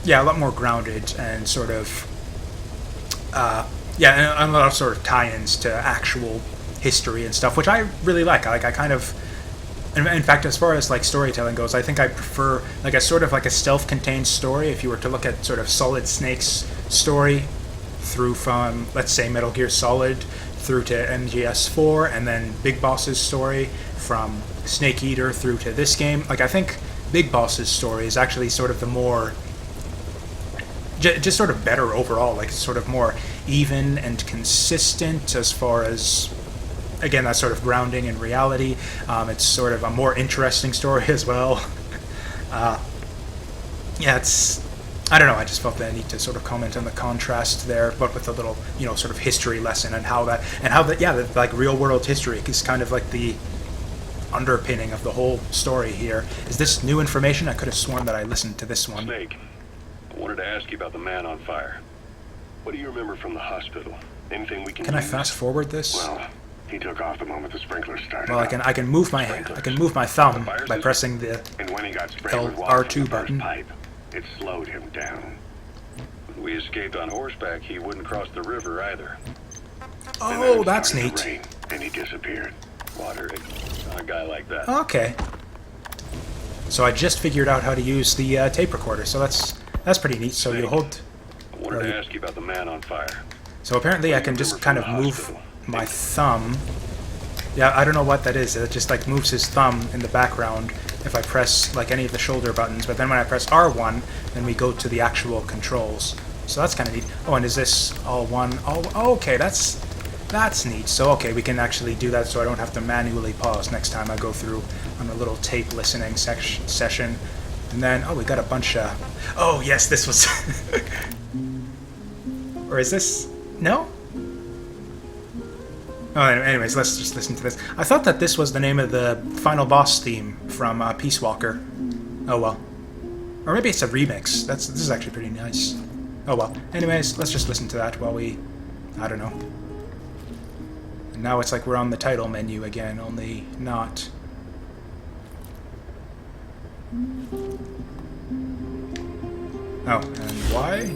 a lot more grounded and sort of and a lot of sort of tie-ins to actual history and stuff, which I really like. I kind of, in fact, as far as like storytelling goes, I think I prefer like a sort of like a self-contained story. If you were to look at sort of Solid Snake's story through from, let's say, Metal Gear Solid through to MGS4, and then Big Boss's story from Snake Eater through to this game, like I think Big Boss's story is actually sort of the more just sort of better overall, like sort of more even and consistent as far as, again, that sort of grounding in reality. It's sort of a more interesting story as well. It's, I don't know, I just felt that I need to sort of comment on the contrast there, but with a little, sort of history lesson and how that, like real world history is kind of like the underpinning of the whole story here. Is this new information? I could have sworn that I listened to this one. Snake, I wanted to ask you about the man on fire. What do you remember from the hospital? Anything we can Can I use? fast forward this? Well, he took off the moment the sprinkler started. Well, I can move my thumb by pressing the And when he got sprayed with water R2 from the first button. pipe, it slowed him down. When we escaped on horseback, he wouldn't cross the river either. And then Oh, it that's started neat. to rain, and he disappeared. Water, a guy like that. Okay. So I just figured out how to use the tape recorder, so that's pretty neat. So you hold. I wanted to ask you about the man on fire. So apparently I can just kind of move my thumb. Yeah, I don't know what that is. It just like moves his thumb in the background if I press like any of the shoulder buttons. But then when I press R1, then we go to the actual controls. So that's kind of neat. Oh, and is this all one? Oh, okay, that's neat. So okay, we can actually do that so I don't have to manually pause next time I go through on a little tape listening session. And then, we got a bunch of... Oh, yes, this was... Or is this... No? Oh, anyways, let's just listen to this. I thought that this was the name of the final boss theme from Peace Walker. Oh, well. Or maybe it's a remix. This is actually pretty nice. Oh, well. Anyways, let's just listen to that while we... I don't know. And now it's like we're on the title menu again, only not... Oh, and why?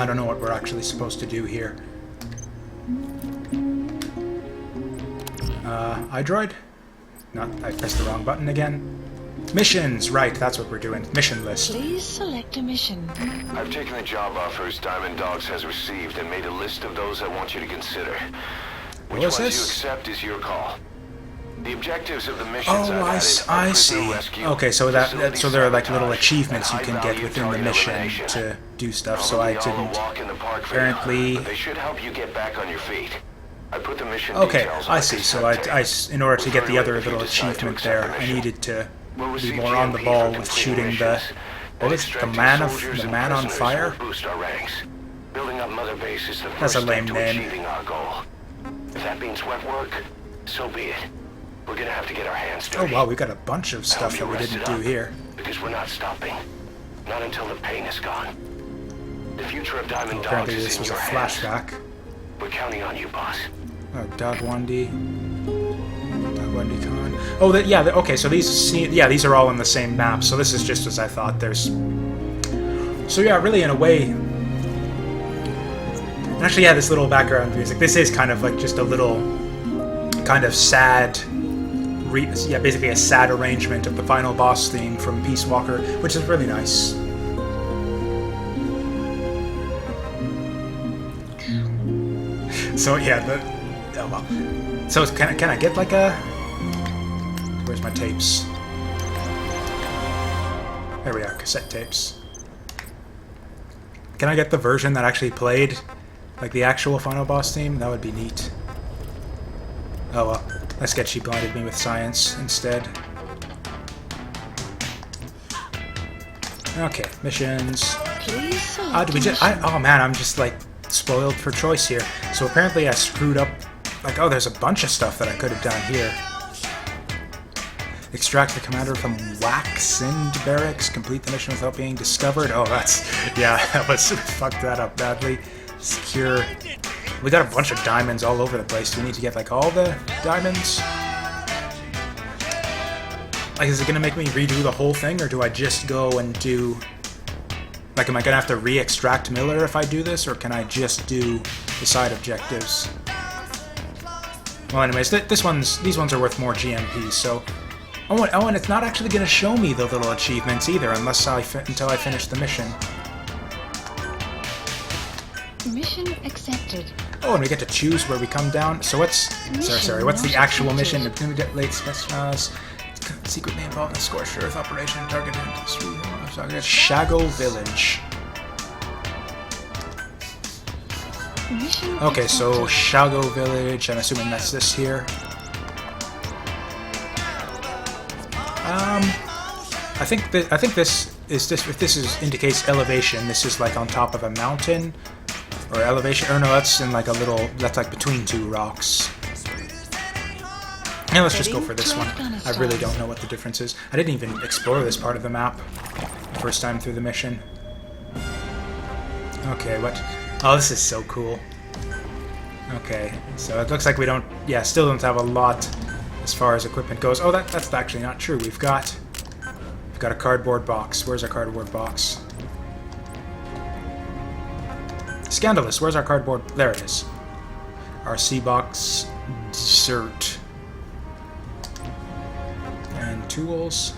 I don't know what we're actually supposed to do here. iDroid? No, I pressed the wrong button again. Missions! Right, that's what we're doing. Mission list. Please select a mission. I've taken the job offers Diamond Dogs has received and made a list of those I want you to consider. Which What was ones this? you accept is your call. The objectives of the missions Oh, I've I added are see. prisoner rescue, Okay, so facility so there are like little sabotage, achievements you and can get high-value within the target mission elimination. to do stuff, so I Probably all a didn't walk in the park for apparently... you, but they should help you get back on your feet. I put the mission Okay, details on I the see. So cassette tape. in order to get the Refer other it if you little decide to achievement accept there, the I mission. needed to We'll be receive more on the GMP ball for with completing shooting the... missions, What and is it? The extracting man soldiers and on prisoners fire? will boost our ranks. Building up Mother Base is the That's first a step lame to name. achieving our goal. If that means wet work, so be it. We're gonna have to get our hands Oh dirty. wow, we got a bunch of stuff that we didn't do here. Because we're not stopping. Not until the pain is gone. The future of Diamond Dogs Apparently is this in was a your hands. flashback. We're counting on you, boss. Oh, Dagwandi Khan. Oh, okay. So these are all on the same map. So this is just as I thought. So yeah, really in a way. And actually, yeah, this little background music. This is kind of like just a little, kind of sad. Basically a sad arrangement of the final boss theme from Peace Walker, which is really nice. So yeah, oh well. So can I get like a? Where's my tapes? There we are, cassette tapes. Can I get the version that actually played, like the actual final boss theme? That would be neat. Oh well, that's good. She blinded me with science instead. Okay, missions. Please select Do we a just? mission. Oh man, I'm just like spoiled for choice here. So apparently I screwed up. Like, oh, there's a bunch of stuff that I could have done here. Extract the commander from Waxend Barracks. Complete the mission without being discovered. Oh, that's... yeah, that was... fucked that up badly. Secure... We got a bunch of diamonds all over the place. Do we need to get, like, all the diamonds? Like, is it gonna make me redo the whole thing, or do I just go and do... Like, am I gonna have to re-extract Miller if I do this, or can I just do the side objectives? Well, anyways, these ones are worth more GMP, so... Oh, and it's not actually gonna show me the little achievements either, unless until I finish the mission. Mission accepted. Oh, and we get to choose where we come down. So what's... Sorry, what's the actual mission? Late specials. Secretly involved in a scorched earth operation targeted Shago Village. Mission Okay, so accepted. Shago Village. I'm assuming that's this here. I think this if this indicates elevation. This is like on top of a mountain, or elevation. Or no, that's in like a little. That's like between two rocks. And let's just go for this one. I really don't know what the difference is. I didn't even explore this part of the map the first time through the mission. Okay, what? Oh, this is so cool. Okay, so it looks like we don't... Yeah, still don't have a lot as far as equipment goes. Oh, that's actually not true. We've got a cardboard box. Where's our cardboard box? Scandalous. Where's our cardboard? There it is. Our C box. Dessert. And tools.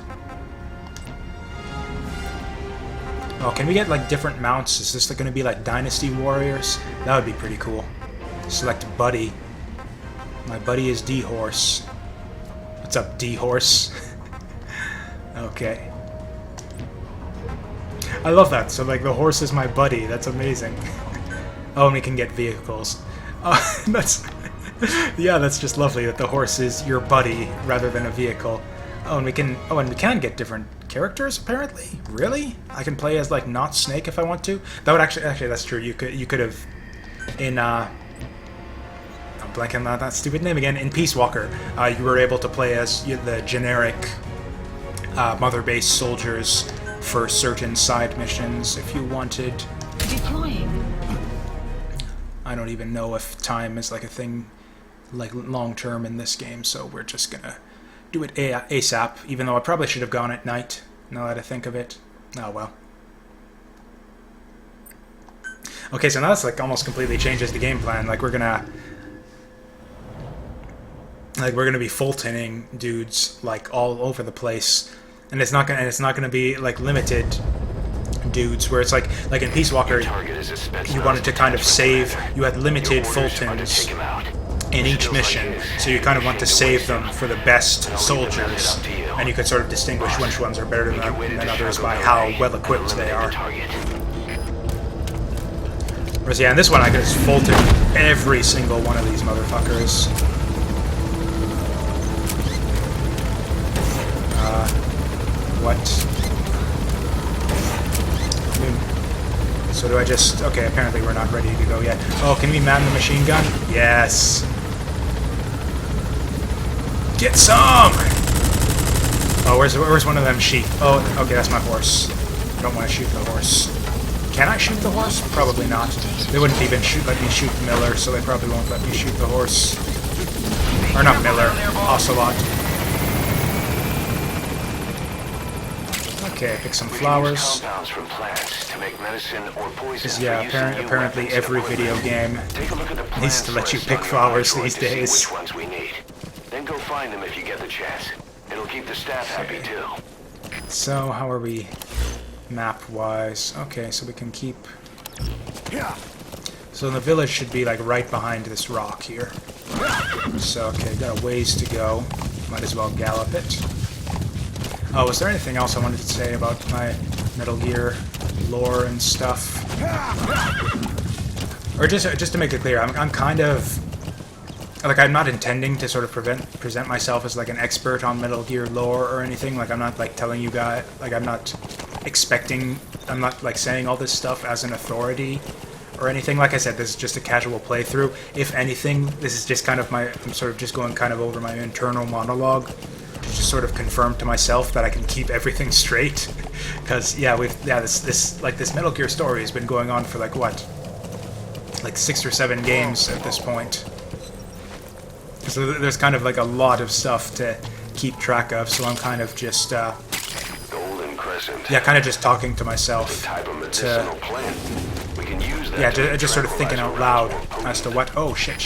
Oh, can we get like different mounts? Is this going to be like Dynasty Warriors? That would be pretty cool. Select Buddy. My buddy is D-Horse. What's up, D-Horse? Okay. I love that. So like the horse is my buddy. That's amazing. Oh, and we can get vehicles. Oh, that's... yeah, that's just lovely that the horse is your buddy rather than a vehicle. Oh, and we can... Oh, and we can get different characters, apparently? Really? I can play as, like, not Snake if I want to? That would actually... Actually, that's true. You could have... In, I'm blanking on that stupid name again. In Peace Walker, you were able to play as the generic Mother Base soldiers for certain side missions if you wanted. Deploying. I don't even know if time is, like, a thing, like, long-term in this game, so we're just gonna... do it ASAP, even though I probably should have gone at night, now that I think of it. Oh well. Okay, so now that's like almost completely changes the game plan. Like we're gonna be Fultoning dudes like all over the place. And it's not gonna be like limited dudes where it's like in Peace Walker you wanted to kind of save, you had limited Fultons in each mission, so you kind of want to save them for the best soldiers, and you could sort of distinguish which ones are better than others by how well equipped they are. Whereas, yeah, in this one I could just Fulton every single one of these motherfuckers. What? So do I just... Okay, apparently we're not ready to go yet. Oh, can we man the machine gun? Yes! Get some! Oh, where's one of them sheep? Oh, okay, that's my horse. I don't want to shoot the horse. Can I shoot the horse? Probably not. They wouldn't even let me shoot Miller, so they probably won't let me shoot the horse. Or not Miller, Ocelot. Okay, pick some flowers. Because yeah, apparently every video game needs to let you pick flowers these days. Then go find them if you get the chance. It'll keep the staff happy too. So how are we map-wise? Okay, so we can keep... So the village should be like right behind this rock here. So okay, got a ways to go. Might as well gallop it. Oh, was there anything else I wanted to say about my Metal Gear lore and stuff? Or just to make it clear, I'm kind of... Like, I'm not intending to sort of present myself as, like, an expert on Metal Gear lore or anything. Like, I'm not, like, telling you guys... Like, I'm not expecting... I'm not, like, saying all this stuff as an authority or anything. Like I said, this is just a casual playthrough. If anything, this is just kind of I'm sort of just going kind of over my internal monologue to just sort of confirm to myself that I can keep everything straight. Because this Metal Gear story has been going on for like what, like 6 or 7 games at this point. So there's kind of like a lot of stuff to keep track of. So I'm kind of just Golden Crescent. yeah, kind of just talking to myself Type of medicinal plant. We can use that. yeah, to just sort of thinking out tranquilize loud arousal as to what. Oh shit!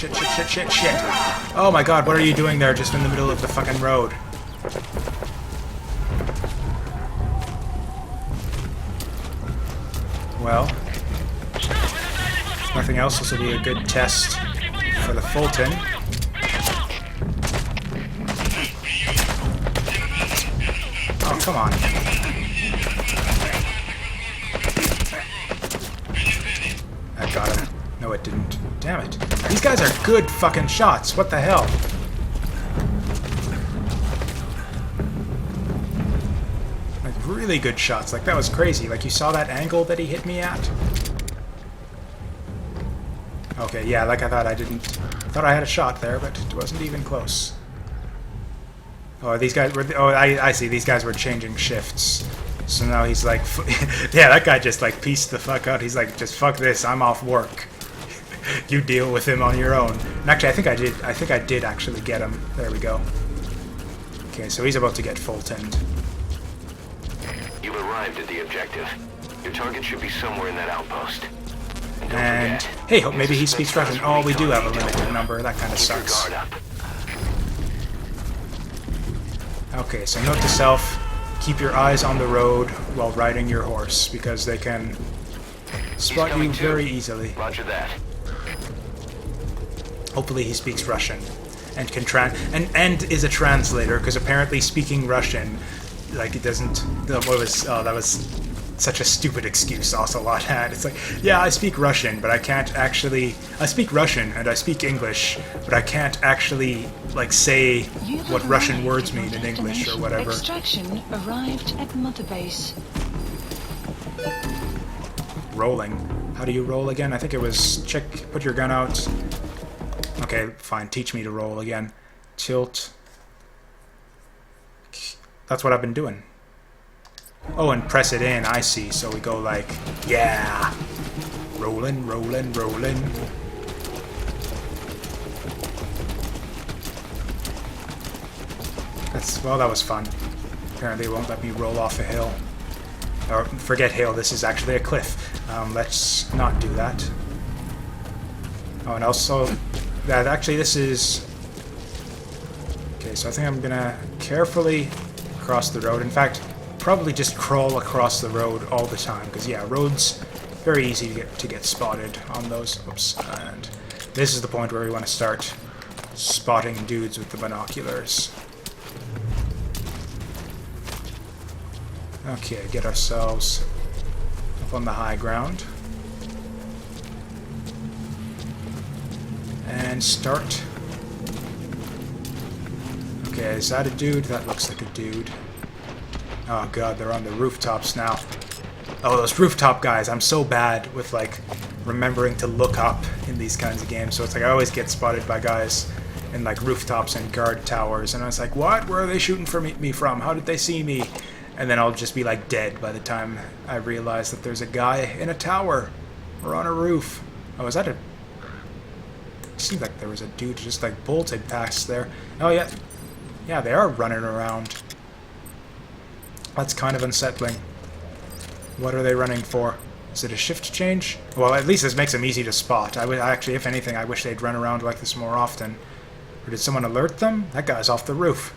Oh my god! What are you doing there, just in the middle of the fucking road? Well, if nothing else, this will be a good test for the Fulton. Oh, come on. That got him. No, it didn't. Damn it. These guys are good fucking shots. What the hell? Like, really good shots. Like, that was crazy. Like, you saw that angle that he hit me at? Okay, yeah, like I thought I didn't... I thought I had a shot there, but it wasn't even close. Oh, these guys were... Oh, I see. These guys were changing shifts. So now he's like... yeah, that guy just, like, pieced the fuck out. He's like, just fuck this. I'm off work. You deal with him on your own. And actually, I think I did actually get him. There we go. Okay, so he's about to get Fultoned. You've arrived at the objective. Your target should be somewhere in that outpost. And don't And... forget, Hey, maybe he speaks Russian. Oh, we do have a limited number. That kind of keep your sucks. guard up. Okay, so note to self, keep your eyes on the road while riding your horse, because they can spot you coming too. very easily. Roger that. Hopefully he speaks Russian and can and is a translator, because apparently speaking Russian, like, it doesn't... That was such a stupid excuse Ocelot had. It's like, yeah, I speak Russian, but I can't actually... I speak Russian and I speak English, but I can't actually, like, say what Russian words mean in English or whatever. Extraction arrived at Mother Base. Rolling. How do you roll again? I think it was check, put your gun out. Okay, fine, teach me to roll again. Tilt. That's what I've been doing. Oh, and press it in, I see. So we go like, yeah. Rolling, rolling, rolling. Well, that was fun. Apparently it won't let me roll off a hill. Or, forget hill, this is actually a cliff. Let's not do that. Oh, and also, that actually this is... Okay, so I think I'm gonna carefully cross the road. In fact, probably just crawl across the road all the time, because yeah, roads very easy to get spotted on those. Oops. And this is the point where we want to start spotting dudes with the binoculars. Okay, get ourselves up on the high ground and start. Okay, is that a dude? That looks like a dude. Oh god, they're on the rooftops now. Oh, those rooftop guys. I'm so bad with, like, remembering to look up in these kinds of games. So it's like I always get spotted by guys in, like, rooftops and guard towers. And I was like, what? Where are they shooting for me from? How did they see me? And then I'll just be, like, dead by the time I realize that there's a guy in a tower or on a roof. Oh, is that a... It seemed like there was a dude just, like, bolted past there. Oh, yeah. Yeah, they are running around. That's kind of unsettling. What are they running for? Is it a shift change? Well, at least this makes them easy to spot. Actually, if anything, I wish they'd run around like this more often. Or did someone alert them? That guy's off the roof.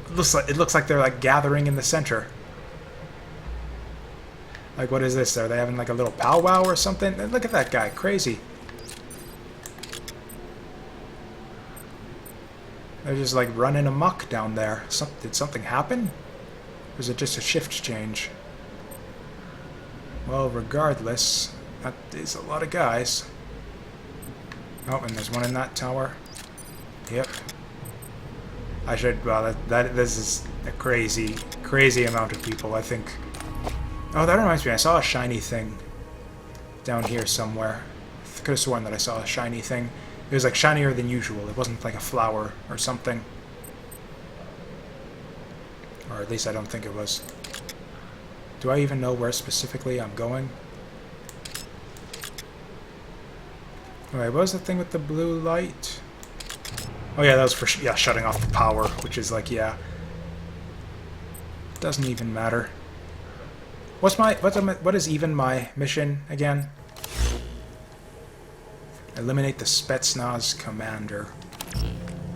It looks like they're, like, gathering in the center. Like, what is this? Are they having, like, a little powwow or something? Look at that guy. Crazy. They're just, like, running amok down there. Did something happen? Or is it just a shift change? Well, regardless, that is a lot of guys. Oh, and there's one in that tower. Yep. I should, well, this is a crazy, crazy amount of people, I think. Oh, that reminds me, I saw a shiny thing down here somewhere. I could have sworn that I saw a shiny thing. It was like shinier than usual. It wasn't like a flower or something. Or at least I don't think it was. Do I even know where specifically I'm going? Alright, what was the thing with the blue light? Oh yeah, that was for shutting off the power, which is like, yeah. Doesn't even matter. What is even my mission again? Eliminate the Spetsnaz commander.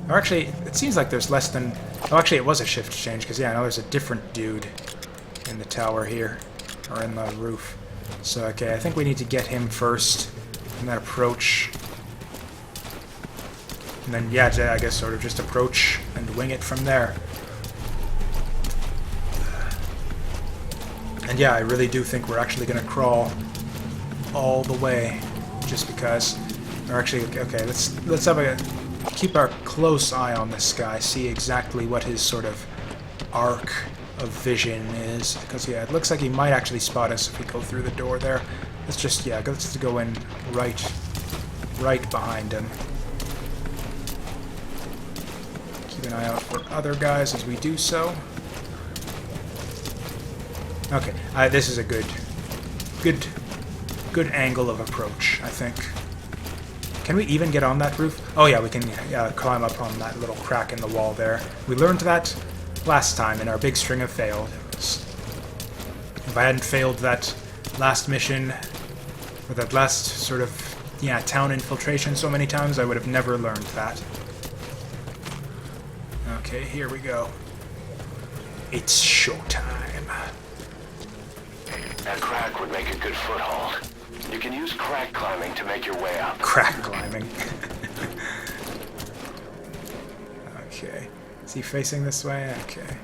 Or actually, it seems like there's less than... Oh, actually, it was a shift change, because, yeah, I know there's a different dude in the tower here. Or in the roof. So, okay, I think we need to get him first. And then approach. And then, yeah, I guess sort of just approach and wing it from there. And yeah, I really do think we're actually going to crawl all the way. Just because... Or actually, okay, let's have a... Keep our close eye on this guy, see exactly what his sort of arc of vision is. Because, yeah, it looks like he might actually spot us if we go through the door there. Let's just, yeah, let's go in right behind him. Keep an eye out for other guys as we do so. Okay, this is a good angle of approach, I think. Can we even get on that roof? Oh yeah, we can climb up on that little crack in the wall there. We learned that last time in our big string of failures. If I hadn't failed that last mission, or that last sort of, yeah, town infiltration so many times, I would have never learned that. Okay, here we go. It's showtime. That crack would make a good foothold. You can use crack climbing to make your way up. Crack climbing. Okay. Is he facing this way? Okay.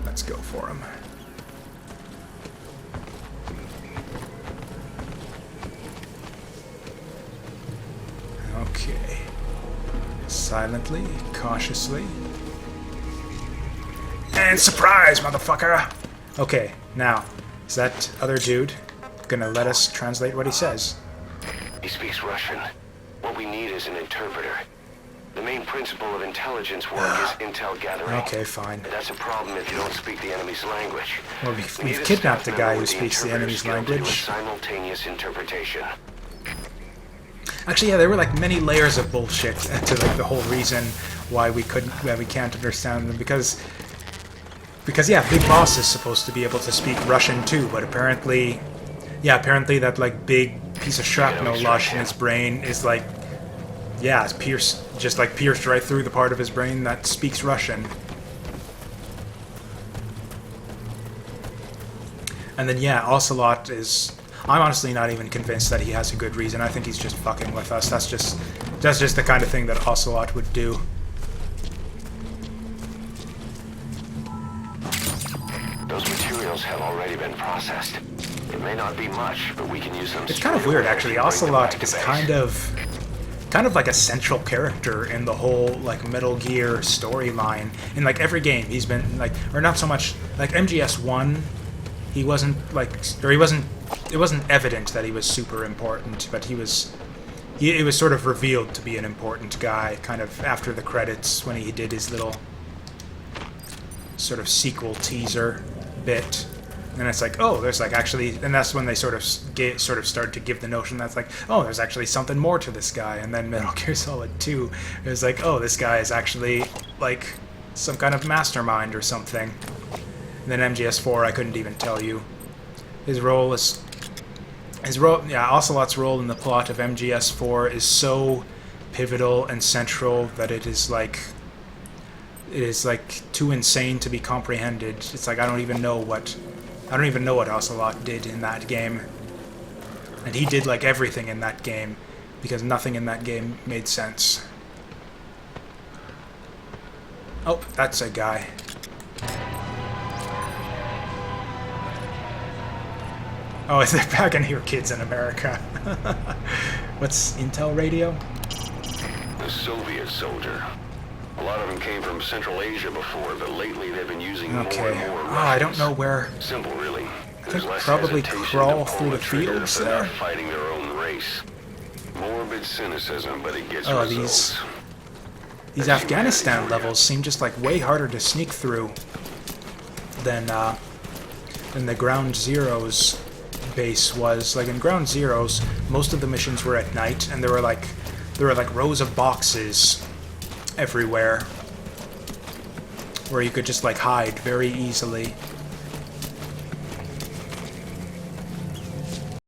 Let's go for him. Okay. Silently, cautiously. And surprise, motherfucker! Okay, now, is that other dude gonna let us translate what he says? He speaks Russian. What we need is an interpreter. The main principle of intelligence work is intel gathering. Okay, fine. And that's a problem if you don't speak the enemy's language. Well, we've kidnapped the guy who speaks the enemy's language. Simultaneous interpretation. Actually, yeah, there were like many layers of bullshit to like the whole reason why we can't understand them, because yeah, Big Boss is supposed to be able to speak Russian too, but apparently that like big piece of shrapnel lodged in his brain is like, yeah, it's pierced right through the part of his brain that speaks Russian. And then yeah, Ocelot is... I'm honestly not even convinced that he has a good reason. I think he's just fucking with us. That's just the kind of thing that Ocelot would do. Those materials have already been processed. It may not be much, but we can use them. It's kind of weird, actually. Ocelot is kind of like a central character in the whole like Metal Gear storyline. In like every game, he's been like, or not so much like MGS1. He wasn't like, or he wasn't. It wasn't evident that he was super important, but it was sort of revealed to be an important guy, kind of after the credits when he did his little sort of sequel teaser bit. And it's like, oh, there's like actually, and that's when they sort of started to give the notion that's like, oh, there's actually something more to this guy. And then Metal Gear Solid 2, it was like, oh, this guy is actually like some kind of mastermind or something. And then MGS4, I couldn't even tell you. Ocelot's role in the plot of MGS4 is so pivotal and central that it is like too insane to be comprehended. It's like I don't even know what Ocelot did in that game. And he did like everything in that game because nothing in that game made sense. Oh, that's a guy. Oh, is there back in here, kids in America? What's Intel radio? The Soviet soldier. A lot of them came from Central Asia before, but lately they've been using more and more Russians. Oh, I don't know where... Simple, really. There's think less probably hesitation crawl to through pull the trigger fields if they're there. not fighting their own race. Morbid cynicism, but it gets Oh, results. these Afghanistan levels seem just like way harder to sneak through than the Ground Zeroes base was. Like in Ground Zeroes, most of the missions were at night, and there were like rows of boxes everywhere where you could just like hide very easily.